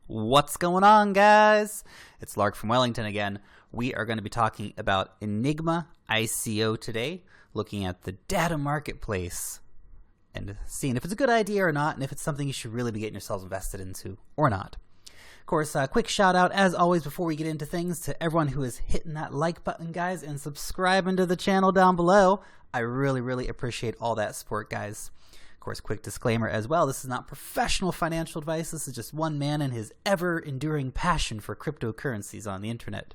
What's going on, guys? It's Lark from Wellington again. We are going to be talking about Enigma ICO today, looking at the data marketplace and seeing if it's a good idea or not, and if it's something you should really be getting yourselves invested into or not. Of course, a quick shout out, as always, before we get into things, to everyone who is hitting that like button, guys, and subscribing to the channel down below. I really appreciate all that support, guys. Of course, quick disclaimer as well, this is not professional financial advice. This is just one man and his ever-enduring passion for cryptocurrencies on the internet.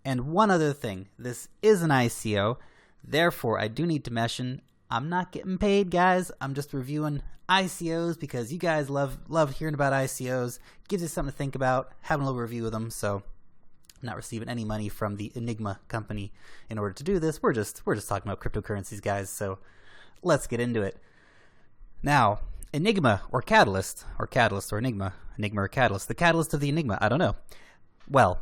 And one other thing, this is an ICO, therefore I do need to mention I'm not getting paid, guys. I'm just reviewing ICOs because you guys love hearing about ICOs. Gives you something to think about, having a little review of them. So I'm not receiving any money from the Enigma company in order to do this. We're just talking about cryptocurrencies, guys. So let's get into it. Now, Enigma or Catalyst or Enigma or Catalyst, the catalyst of the Enigma, I don't know. Well,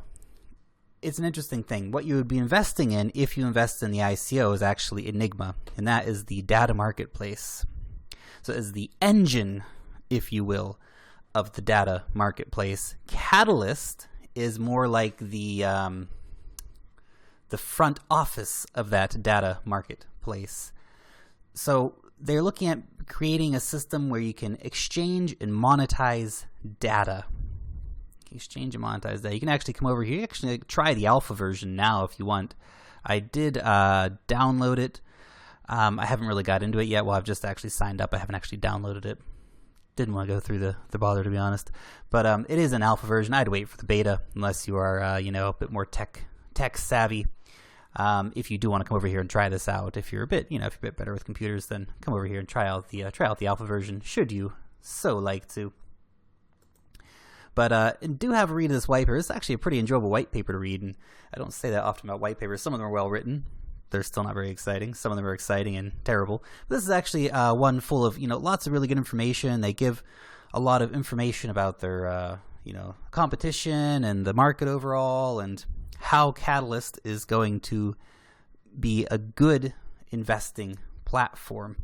it's an interesting thing. What you would be investing in if you invest in the ICO is actually Enigma, and that is the data marketplace. So it is the engine, if you will, of the data marketplace. Catalyst is more like the front office of that data marketplace. So they're looking at creating a system where you can exchange and monetize data. Exchange and monetize data. You can actually come over here. You can actually try the alpha version now if you want. I did download it. I haven't really got into it yet. Well, I've just actually signed up. I haven't actually downloaded it. Didn't want to go through the bother, to be honest. But it is an alpha version. I'd wait for the beta unless you are a bit more tech savvy. If you do want to come over here and try this out, if you're a bit better with computers, then come over here and try out the alpha version. Should you so like to. But do have a read of this white paper. It's actually a pretty enjoyable white paper to read, and I don't say that often about white papers. Some of them are well written. They're still not very exciting. Some of them are exciting and terrible. But this is actually one full of lots of really good information. They give a lot of information about their competition and the market overall, and how Catalyst is going to be a good investing platform.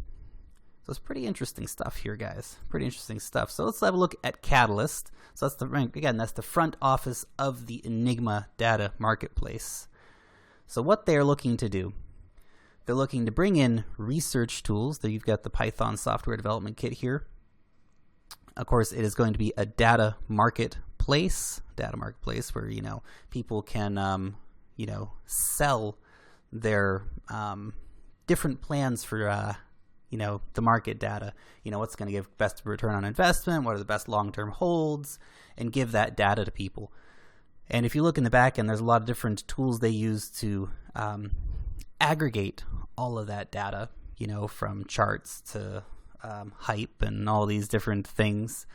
So it's pretty interesting stuff here, guys. Pretty interesting stuff. So let's have a look at Catalyst. So that's the front office of the Enigma data marketplace. So what they're looking to do, they're looking to bring in research tools. There you've got the Python software development kit here. Of course, it is going to be a data marketplace where people can sell their different plans for the market data, what's going to give best return on investment, what are the best long-term holds, and give that data to people. And if you look in the back end, there's a lot of different tools they use to aggregate all of that data, from charts to hype and all these different things.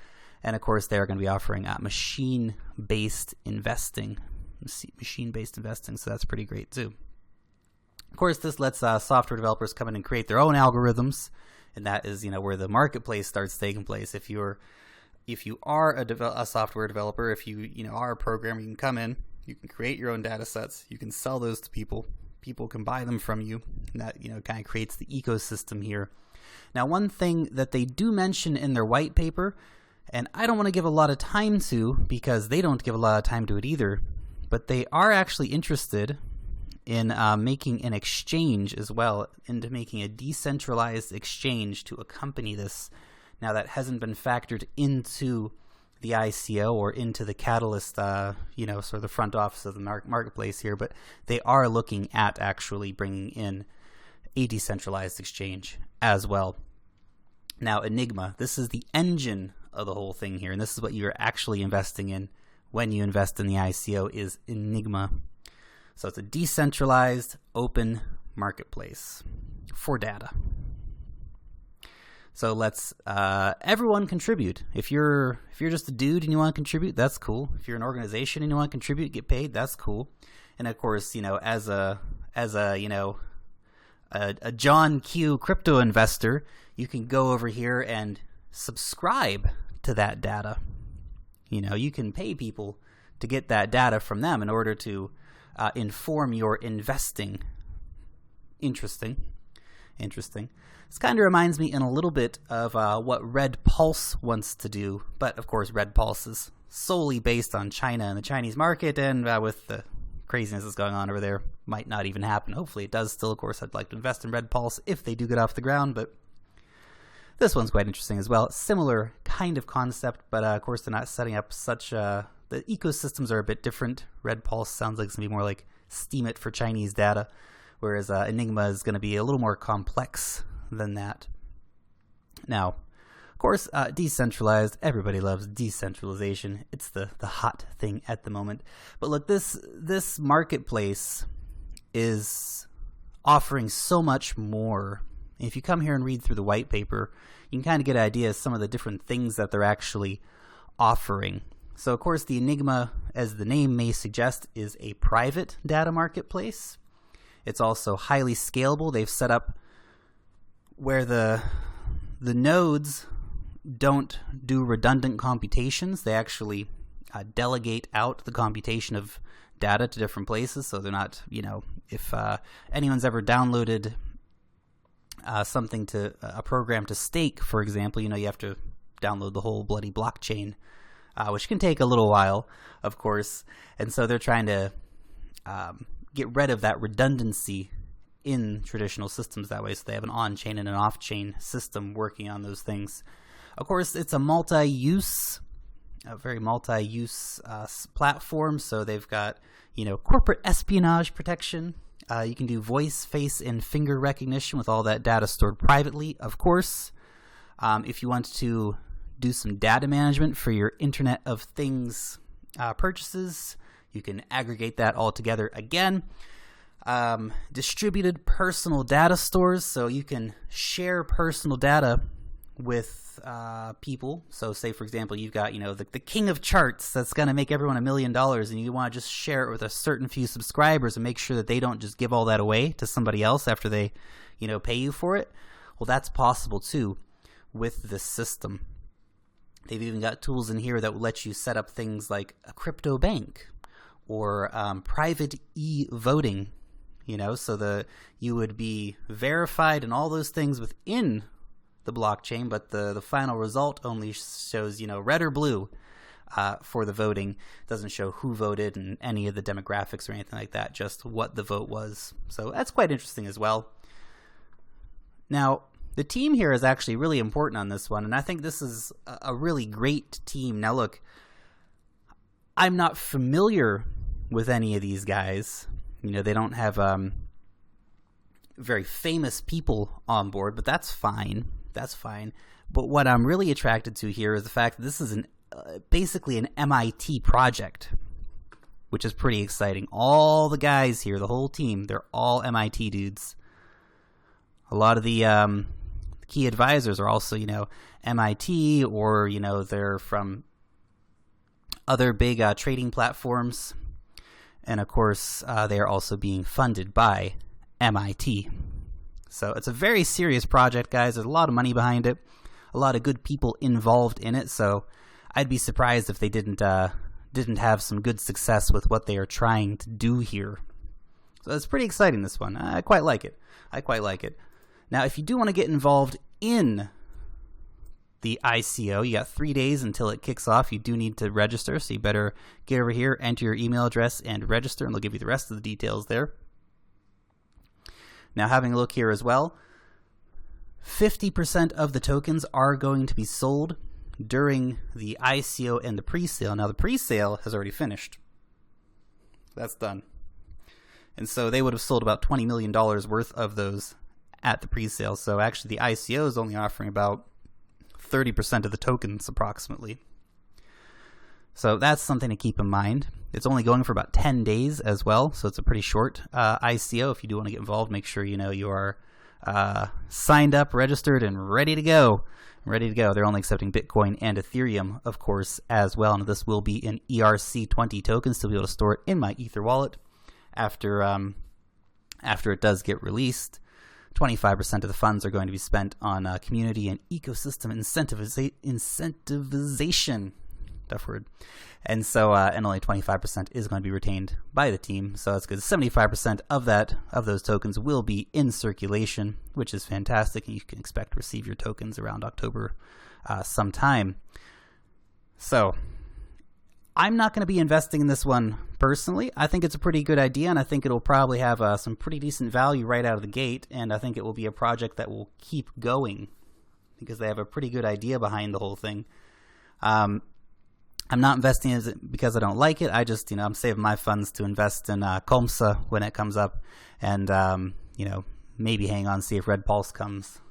And of course, they're going to be offering machine-based investing. So that's pretty great too. Of course, this lets software developers come in and create their own algorithms, and that is where the marketplace starts taking place. If you are a software developer, if you are a programmer, you can come in, you can create your own data sets, you can sell those to people, people can buy them from you, and that kind of creates the ecosystem here. Now, one thing that they do mention in their white paper, and I don't want to give a lot of time to because they don't give a lot of time to it either, but they are actually interested in making an exchange as well, into making a decentralized exchange to accompany this. Now, that hasn't been factored into the ICO or into the Catalyst, sort of the front office of the marketplace here, but they are looking at actually bringing in a decentralized exchange as well. Now, Enigma, this is the engine of the whole thing here, and this is what you're actually investing in when you invest in the ICO is Enigma. So it's a decentralized, open marketplace for data. So let's everyone contribute. If you're just a dude and you want to contribute, that's cool. If you're an organization and you want to contribute, get paid, that's cool. And of course, as a John Q crypto investor, you can go over here and subscribe to that data. You can pay people to get that data from them in order to inform your investing. Interesting. This kind of reminds me in a little bit of what Red Pulse wants to do, but of course Red Pulse is solely based on China and the Chinese market, and with the craziness that's going on over there, might not even happen. Hopefully it does still. Of course, I'd like to invest in Red Pulse if they do get off the ground, but this one's quite interesting as well. Similar kind of concept, but of course they're not setting up such the ecosystems are a bit different. Red Pulse sounds like it's going to be more like Steemit for Chinese data, whereas Enigma is going to be a little more complex than that. Now, of course, decentralized, everybody loves decentralization. It's the hot thing at the moment. But look, this marketplace is offering so much more. If you come here and read through the white paper, you can kind of get an idea of some of the different things that they're actually offering. So, of course, the Enigma, as the name may suggest, is a private data marketplace. It's also highly scalable. They've set up where the nodes don't do redundant computations. They actually delegate out the computation of data to different places, so they're not, if anyone's ever downloaded something to a program to stake, for example, you have to download the whole bloody blockchain, which can take a little while, of course, and so they're trying to get rid of that redundancy in traditional systems that way, so they have an on-chain and an off-chain system working on those things. Of course, it's a very multi-use platform, so they've got, corporate espionage protection. You can do voice, face, and finger recognition with all that data stored privately, of course. If you want to do some data management for your Internet of Things purchases, you can aggregate that all together again. Distributed personal data stores, so you can share personal data with people. So say, for example, you've got the king of charts that's going to make everyone $1 million, and you want to just share it with a certain few subscribers and make sure that they don't just give all that away to somebody else after they pay you for it. Well, that's possible too with this system. They've even got tools in here that will let you set up things like a crypto bank or private e-voting, so you would be verified and all those things within the blockchain, but the final result only shows, red or blue for the voting. It doesn't show who voted and any of the demographics or anything like that, just what the vote was. So that's quite interesting as well. Now, the team here is actually really important on this one, and I think this is a really great team. Now, look, I'm not familiar with any of these guys. They don't have very famous people on board, but that's fine. That's fine. But what I'm really attracted to here is the fact that this is basically an MIT project, which is pretty exciting. All the guys here, the whole team, they're all MIT dudes. A lot of the key advisors are also, MIT, or, they're from other big trading platforms. And of course, they are also being funded by MIT. So it's a very serious project, guys. There's a lot of money behind it, a lot of good people involved in it. So I'd be surprised if they didn't have some good success with what they are trying to do here. So it's pretty exciting, this one. I quite like it. Now, if you do want to get involved in the ICO, you got 3 days until it kicks off. You do need to register, so you better get over here, enter your email address, and register, and they'll give you the rest of the details there. Now, having a look here as well, 50% of the tokens are going to be sold during the ICO and the pre-sale. Now, the pre-sale has already finished. That's done. And so they would have sold about $20 million worth of those at the pre-sale. So actually, the ICO is only offering about 30% of the tokens approximately. So that's something to keep in mind. It's only going for about 10 days as well, so it's a pretty short ICO. If you do want to get involved, make sure you are signed up, registered, and ready to go. They're only accepting Bitcoin and Ethereum, of course, as well. And this will be in ERC20 tokens to be able to store it in my Ether wallet after it does get released. 25% of the funds are going to be spent on community and ecosystem incentivization. Tough word. And so, and only 25% is going to be retained by the team. So that's good. 75% of those tokens will be in circulation, which is fantastic. And you can expect to receive your tokens around October sometime. So I'm not going to be investing in this one personally. I think it's a pretty good idea, and I think it'll probably have some pretty decent value right out of the gate, and I think it will be a project that will keep going because they have a pretty good idea behind the whole thing. I'm not investing in it because I don't like it. I just, I'm saving my funds to invest in Comsa when it comes up, and maybe hang on, see if Red Pulse comes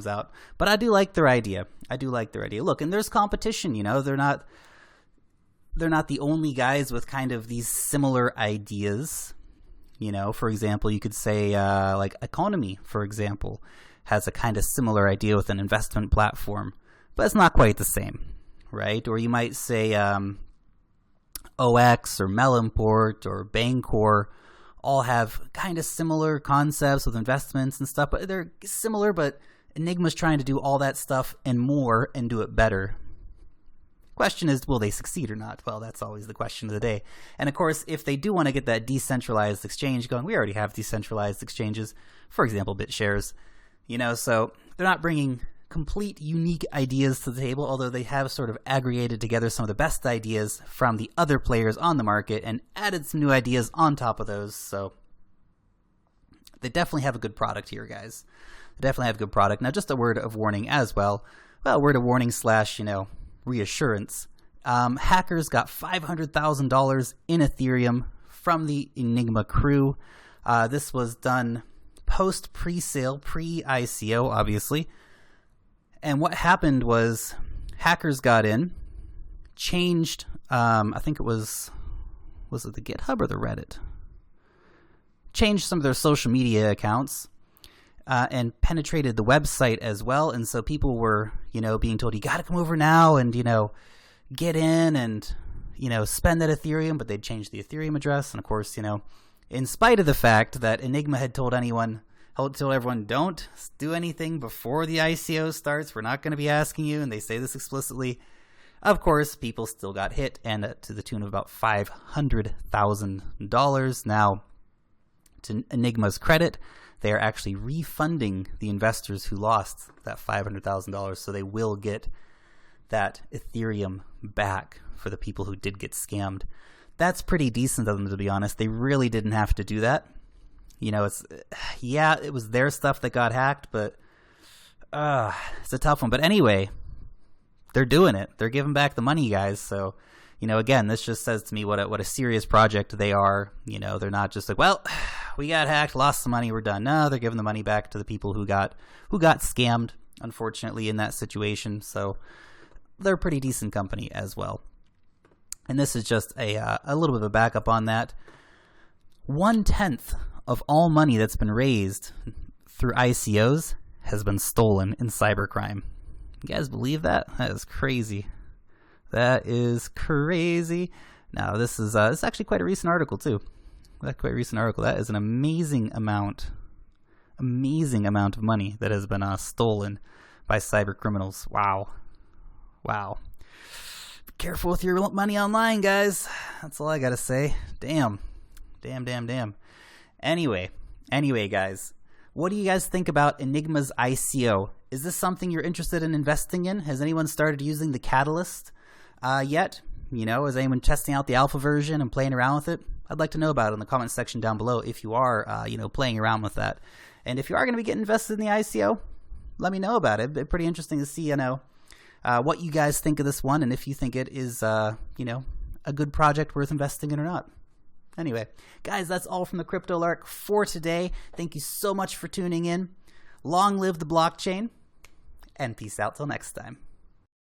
out. But I do like their idea. Look, and there's competition. They're not the only guys with kind of these similar ideas. For example, you could say like Economy, for example, has a kind of similar idea with an investment platform, but it's not quite the same, right? Or you might say OX or Melonport or Bancor all have kind of similar concepts with investments and stuff, but they're similar, but Enigma's trying to do all that stuff and more and do it better. Question is, will they succeed or not? Well, that's always the question of the day. And of course, if they do want to get that decentralized exchange going, we already have decentralized exchanges, for example, BitShares, so they're not bringing complete unique ideas to the table, although they have sort of aggregated together some of the best ideas from the other players on the market and added some new ideas on top of those. So they definitely have a good product here, guys. They definitely have a good product. Now, just a word of warning as well. Well, a word of warning / reassurance. Hackers got $500,000 in Ethereum from the Enigma crew. This was done post pre-sale, pre-ICO, obviously. And what happened was hackers got in, changed, I think it was it the GitHub or the Reddit? Changed some of their social media accounts and penetrated the website as well. And so people were, being told, you got to come over now and, get in and, spend that Ethereum, but they'd changed the Ethereum address. And of course, in spite of the fact that Enigma had told everyone, don't do anything before the ICO starts. We're not going to be asking you. And they say this explicitly. Of course, people still got hit, and to the tune of about $500,000. Now, to Enigma's credit, they are actually refunding the investors who lost that $500,000. So they will get that Ethereum back for the people who did get scammed. That's pretty decent of them, to be honest. They really didn't have to do that. It was their stuff that got hacked, but it's a tough one. But anyway, they're doing it. They're giving back the money, guys. So, again, this just says to me what a serious project they are. They're not just like, well, we got hacked, lost some money, we're done. No, they're giving the money back to the people who got scammed, unfortunately, in that situation. So they're a pretty decent company as well. And this is just a little bit of a backup on that. 1/10 of all money that's been raised through ICOs has been stolen in cybercrime. You guys believe that? That is crazy. That is crazy. Now, this is it's actually quite a recent article, too. That is an amazing amount of money that has been stolen by cyber criminals. Wow. Be careful with your money online, guys. That's all I got to say. Damn. Anyway, guys, what do you guys think about Enigma's ICO? Is this something you're interested in investing in? Has anyone started using the Catalyst yet? Is anyone testing out the alpha version and playing around with it? I'd like to know about it in the comment section down below if you are, playing around with that. And if you are going to be getting invested in the ICO, let me know about it. It'd be pretty interesting to see, what you guys think of this one and if you think it is, a good project worth investing in or not. Anyway, guys, that's all from the Crypto Lark for today. Thank you so much for tuning in. Long live the blockchain, and peace out till next time.